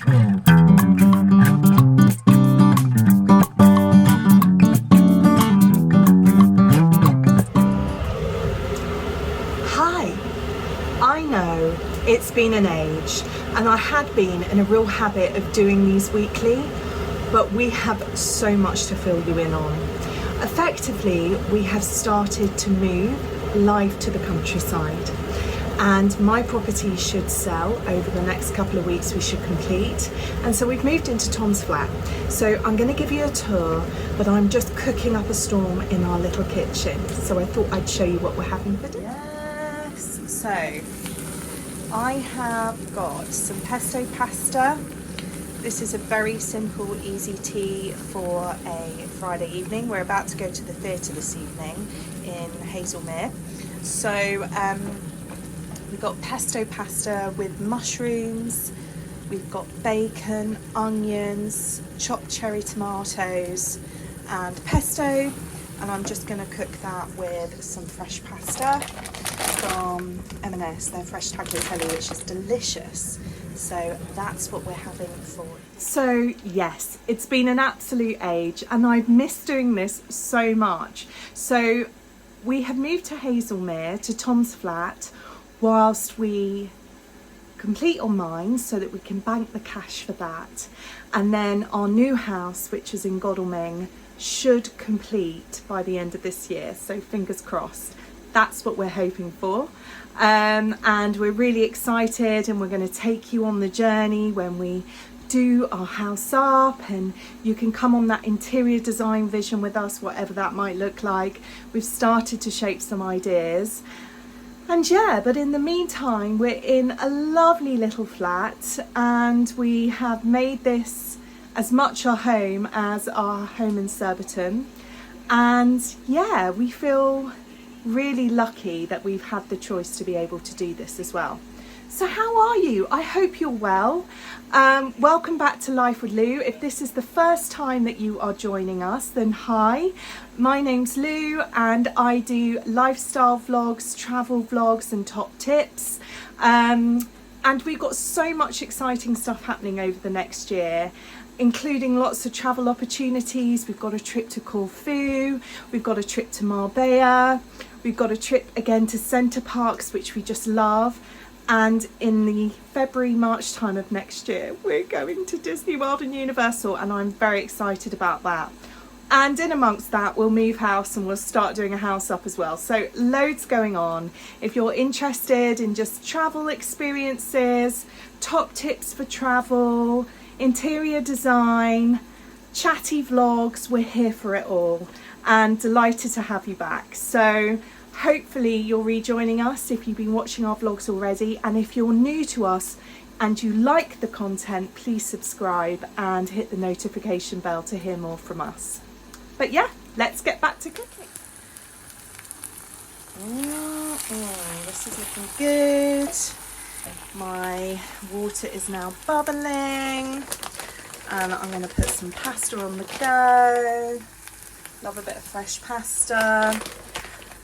Hi, I know it's been an age, and I had been in a real habit of doing these weekly, but we have so much to fill you in on. Effectively, we have started to move live to the countryside, and my property should sell over the next couple of weeks. We should complete, and so we've moved into Tom's flat. So I'm going to give you a tour, but I'm just cooking up a storm in our little kitchen, so I thought I'd show you what we're having for dinner. Yes, so I have got some pesto pasta. This is a very simple, easy tea for a Friday evening. We're about to go to the theatre this evening in Hazelmere. So we've got pesto pasta with mushrooms, we've got bacon, onions, chopped cherry tomatoes and pesto, and I'm just going to cook that with some fresh pasta from M&S, their fresh tagliatelle, which is delicious. So that's what we're having for. So yes, it's been an absolute age, and I've missed doing this so much. So we have moved to Hazelmere, to Tom's flat, whilst we complete on mine so that we can bank the cash for that. And then our new house, which is in Godalming, should complete by the end of this year. So fingers crossed. That's what we're hoping for. And we're really excited, and we're going to take you on the journey when we do our house up, and you can come on that interior design vision with us, whatever that might look like. We've started to shape some ideas. And yeah, but in the meantime, we're in a lovely little flat, and we have made this as much our home as our home in Surbiton. And yeah, we feel really lucky that we've had the choice to be able to do this as well. So how are you? I hope you're well. Welcome back to Life with Lou. If this is the first time that you are joining us, then hi. My name's Lou, and I do lifestyle vlogs, travel vlogs and top tips. And we've got so much exciting stuff happening over the next year, including lots of travel opportunities. We've got a trip to Corfu, we've got a trip to Marbella, we've got a trip again to Center Parcs, which we just love. And in the February-March time of next year, we're going to Disney World and Universal, and I'm very excited about that. And in amongst that, we'll move house and we'll start doing a house up as well. So loads going on. If you're interested in just travel experiences, top tips for travel, interior design, chatty vlogs, we're here for it all, and delighted to have you back. So hopefully you're rejoining us if you've been watching our vlogs already, and if you're new to us and you like the content, please subscribe and hit the notification bell to hear more from us. But yeah, let's get back to cooking. This is looking good. My water is now bubbling, and I'm going to put some pasta on the go. Love a bit of fresh pasta.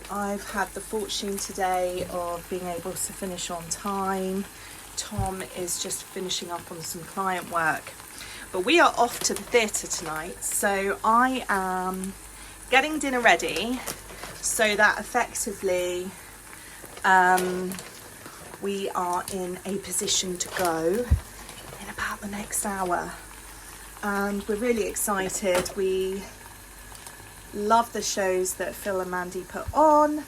I've had the fortune today of being able to finish on time. Tom is just finishing up on some client work, but we are off to the theatre tonight, so I am getting dinner ready so that effectively we are in a position to go in about the next hour. And we're really excited. We love the shows that Phil and Mandy put on.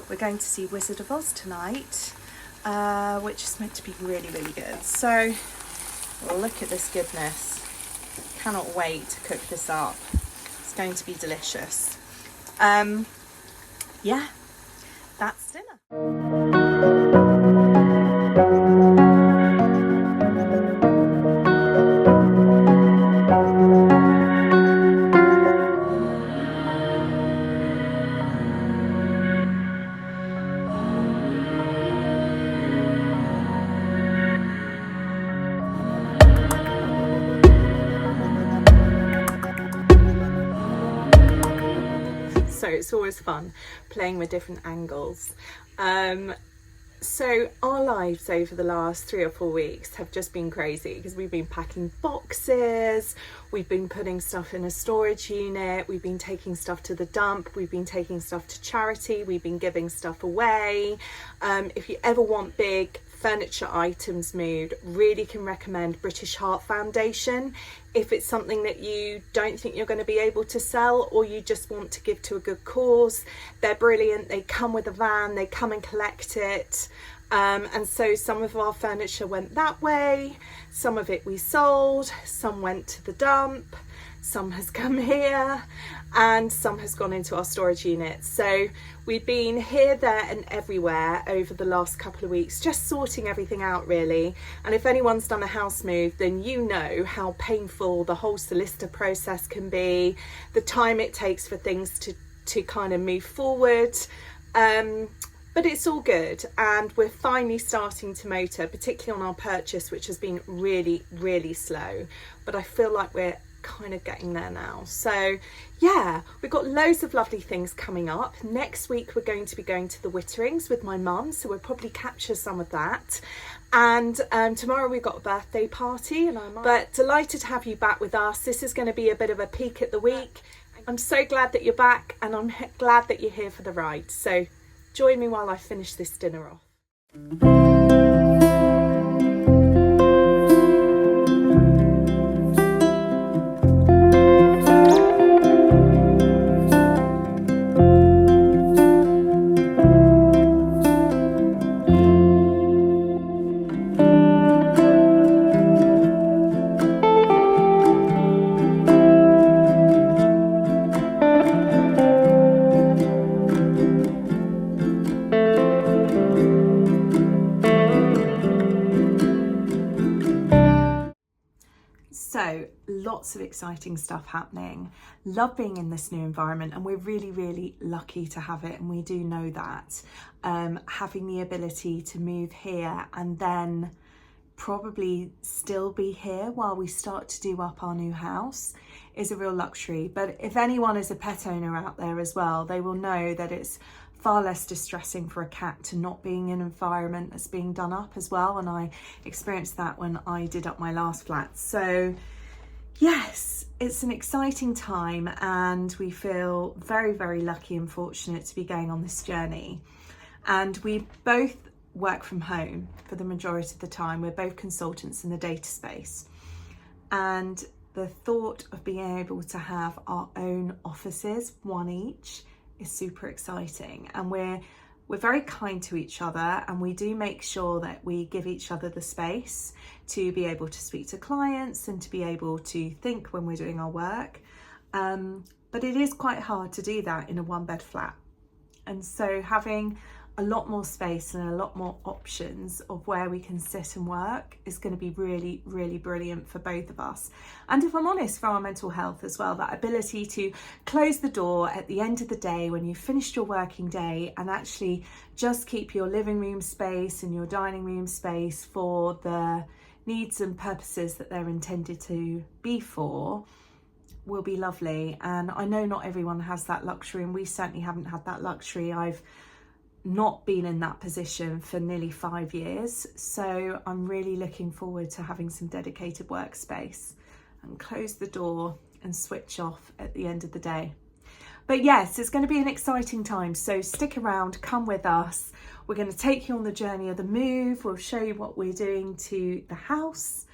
We're going to see Wizard of Oz tonight, which is meant to be really, really good. So look at this goodness. Cannot wait to cook this up. It's going to be delicious. Yeah, that's dinner. So it's always fun playing with different angles. So our lives over the last 3 or 4 weeks have just been crazy because we've been packing boxes, we've been putting stuff in a storage unit, we've been taking stuff to the dump, we've been taking stuff to charity, we've been giving stuff away. If you ever want big furniture items moved, really can recommend British Heart Foundation. If it's something that you don't think you're going to be able to sell, or you just want to give to a good cause, they're brilliant. They come with a van, they come and collect it. And so some of our furniture went that way, some of it we sold, some went to the dump, some has come here, and some has gone into our storage unit. So we've been here, there and everywhere over the last couple of weeks, just sorting everything out really. And if anyone's done a house move, then you know how painful the whole solicitor process can be, the time it takes for things to kind of move forward. But it's all good, and we're finally starting to motor, particularly on our purchase, which has been really, really slow. But I feel like we're kind of getting there now. So yeah, we've got loads of lovely things coming up. Next week we're going to be going to the Witterings with my mum, so we'll probably capture some of that. And tomorrow we've got a birthday party, but delighted to have you back with us. This is going to be a bit of a peek at the week. I'm so glad that you're back, and I'm glad that you're here for the ride. So join me while I finish this dinner off. So lots of exciting stuff happening. Love being in this new environment, and we're really, really lucky to have it, and we do know that. Having the ability to move here and then probably still be here while we start to do up our new house is a real luxury. But if anyone is a pet owner out there as well, they will know that it's far less distressing for a cat to not being in an environment that's being done up as well. And I experienced that when I did up my last flat. So yes, it's an exciting time, and we feel very, very lucky and fortunate to be going on this journey. And we both work from home for the majority of the time. We're both consultants in the data space. And the thought of being able to have our own offices, one each, is super exciting. And we're very kind to each other, and we do make sure that we give each other the space to be able to speak to clients and to be able to think when we're doing our work. But it is quite hard to do that in a 1-bed flat. And so having a lot more space and a lot more options of where we can sit and work is going to be really, really brilliant for both of us. And if I'm honest, for our mental health as well, that ability to close the door at the end of the day when you've finished your working day and actually just keep your living room space and your dining room space for the needs and purposes that they're intended to be for will be lovely. And I know not everyone has that luxury, and we certainly haven't had that luxury. I've not been in that position for nearly 5 years, so I'm really looking forward to having some dedicated workspace and close the door and switch off at the end of the day. But yes, it's going to be an exciting time, so stick around, come with us. We're going to take you on the journey of the move. We'll show you what we're doing to the house,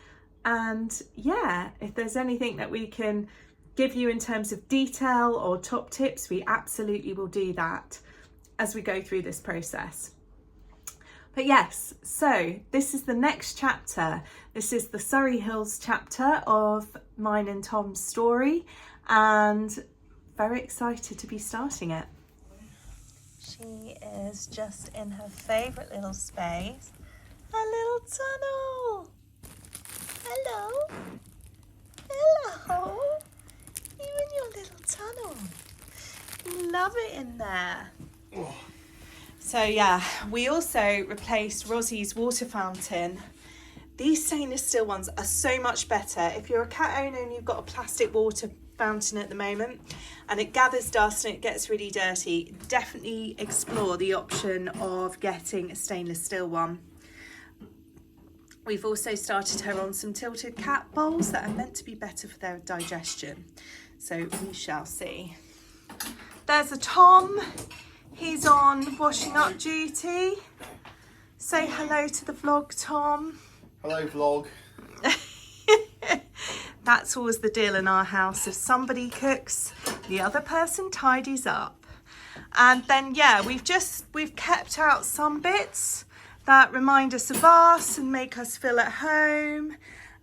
and yeah, if there's anything that we can give you in terms of detail or top tips, we absolutely will do that as we go through this process. But yes, so this is the next chapter. This is the Surrey Hills chapter of mine and Tom's story, and very excited to be starting it. She is just in her favourite little space, a little tunnel. Hello. Hello. You in your little tunnel. You love it in there. So yeah, we also replaced Rosie's water fountain These stainless steel ones are so much better. If you're a cat owner and you've got a plastic water fountain at the moment and it gathers dust and it gets really dirty, definitely explore the option of getting a stainless steel one. We've also started her on some tilted cat bowls that are meant to be better for their digestion. So we shall see. There's a Tom. He's on washing up duty. Say hello to the vlog, Tom. Hello, vlog. That's always the deal in our house. If somebody cooks, the other person tidies up. And then, yeah, we've kept out some bits that remind us of us and make us feel at home.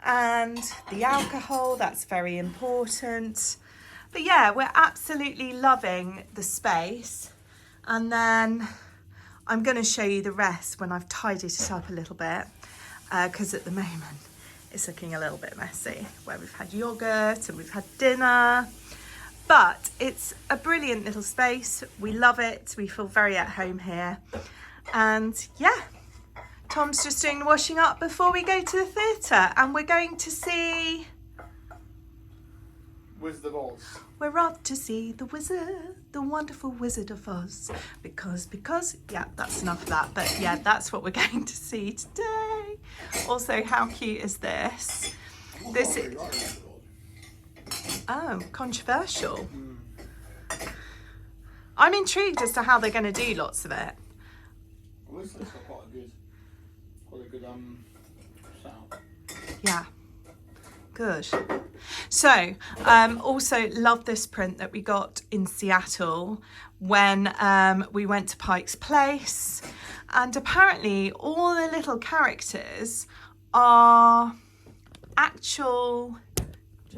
And the alcohol, that's very important. But yeah, we're absolutely loving the space. And then I'm going to show you the rest when I've tidied it up a little bit. Because at the moment, it's looking a little bit messy, where we've had yogurt and we've had dinner. But it's a brilliant little space. We love it. We feel very at home here. And yeah, Tom's just doing the washing up before we go to the theatre. And we're going to see... Wizard of Oz. We're off to see the wizard, the wonderful Wizard of Oz. Because, yeah, that's enough of that. But yeah, that's what we're going to see today. Also, how cute is this? This is... Oh, controversial. I'm intrigued as to how they're going to do lots of it. Well, this looks like quite a good setup. Yeah. Good. So, also love this print that we got in Seattle when we went to Pike's Place. And apparently all the little characters are actual...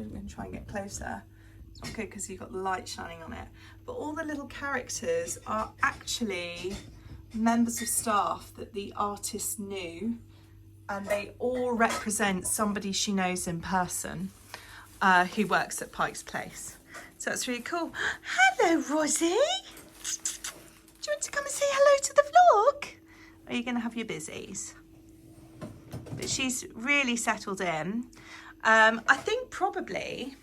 I'm going to try and get closer. It's not good because you've got the light shining on it. But all the little characters are actually members of staff that the artist knew. And they all represent somebody she knows in person who works at Pike's Place. So that's really cool. Hello, Rosie. Do you want to come and say hello to the vlog? Or are you going to have your busies? But she's really settled in. I think probably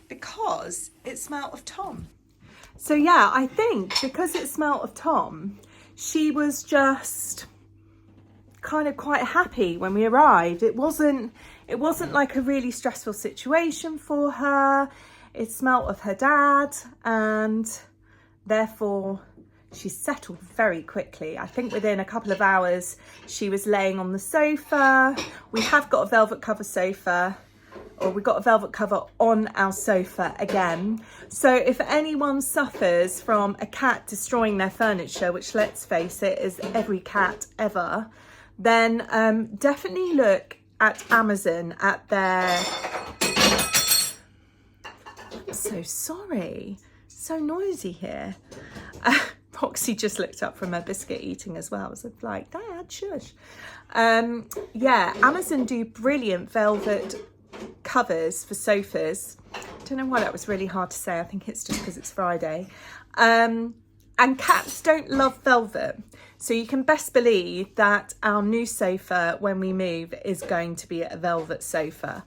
because it smelt of Tom. So yeah, I think because it smelt of Tom, she was just... kind of quite happy when we arrived. It wasn't like a really stressful situation for her. It smelt of her dad and therefore she settled very quickly. I think within a couple of hours she was laying on the sofa. We have got a velvet cover sofa, or we got a velvet cover on our sofa again. So if anyone suffers from a cat destroying their furniture, which let's face it is every cat ever, then definitely look at Amazon at their... I'm so sorry. So noisy here. Roxy just looked up from her biscuit eating as well. I was like, Dad, shush. Yeah, Amazon do brilliant velvet covers for sofas. Don't know why that was really hard to say. I think it's just because it's Friday. And cats don't love velvet. So you can best believe that our new sofa when we move is going to be a velvet sofa.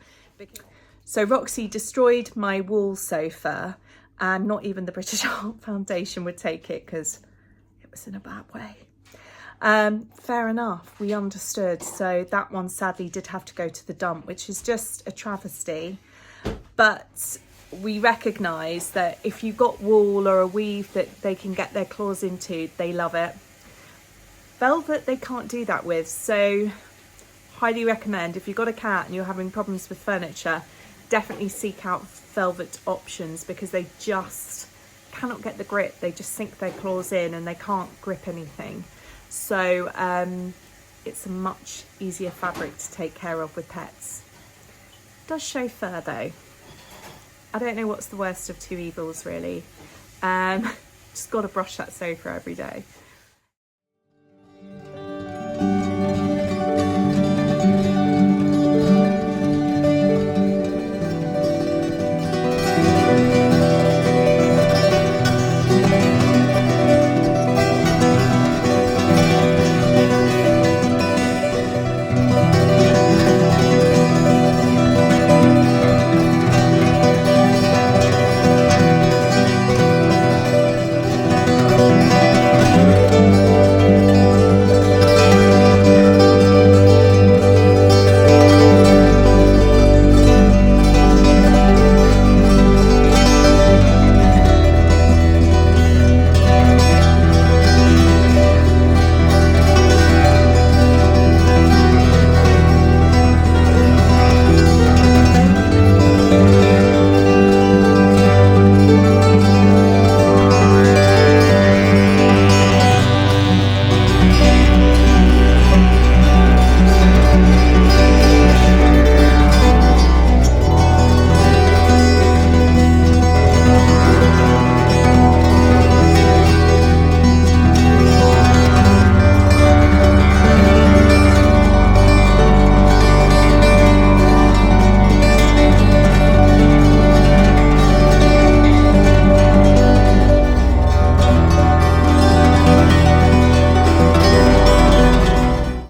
So Roxy destroyed my wool sofa and not even the British Art Foundation would take it because it was in a bad way. Fair enough, we understood. So that one sadly did have to go to the dump, which is just a travesty. But we recognise that if you've got wool or a weave that they can get their claws into, they love it. Velvet, they can't do that with. So highly recommend, if you've got a cat and you're having problems with furniture, definitely seek out velvet options because they just cannot get the grip. They just sink their claws in and they can't grip anything. So it's a much easier fabric to take care of with pets. It does show fur though. I don't know what's the worst of two evils really. Just got to brush that sofa every day.